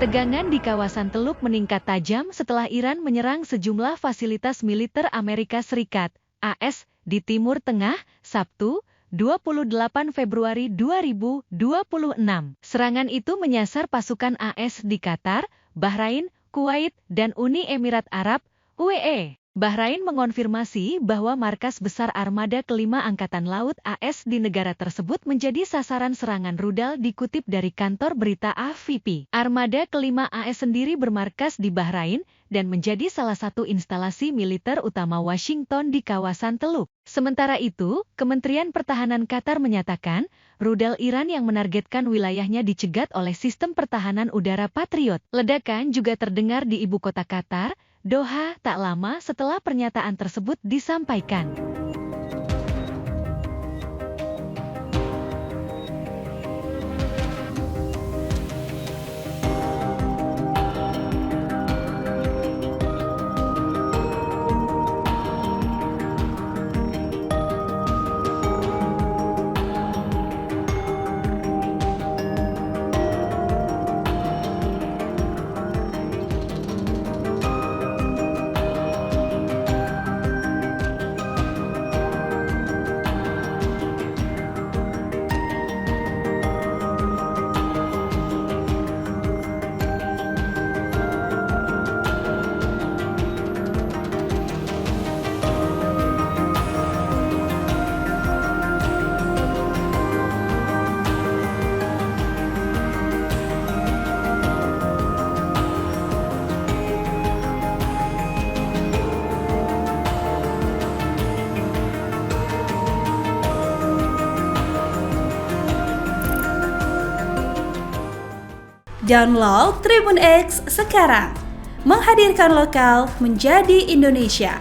Ketegangan di kawasan Teluk meningkat tajam setelah Iran menyerang sejumlah fasilitas militer Amerika Serikat, AS, di Timur Tengah, Sabtu, 28 Februari 2026. Serangan itu menyasar pasukan AS di Qatar, Bahrain, Kuwait, dan Uni Emirat Arab, UAE. Bahrain mengonfirmasi bahwa markas besar Armada Kelima Angkatan Laut AS di negara tersebut menjadi sasaran serangan rudal dikutip dari kantor berita AFP. Armada Kelima AS sendiri bermarkas di Bahrain dan menjadi salah satu instalasi militer utama Washington di kawasan Teluk. Sementara itu, Kementerian Pertahanan Qatar menyatakan, rudal Iran yang menargetkan wilayahnya dicegat oleh sistem pertahanan udara Patriot. Ledakan juga terdengar di ibu kota Qatar, Doha, tak lama setelah pernyataan tersebut disampaikan. Download Tribun X sekarang, menghadirkan lokal menjadi Indonesia.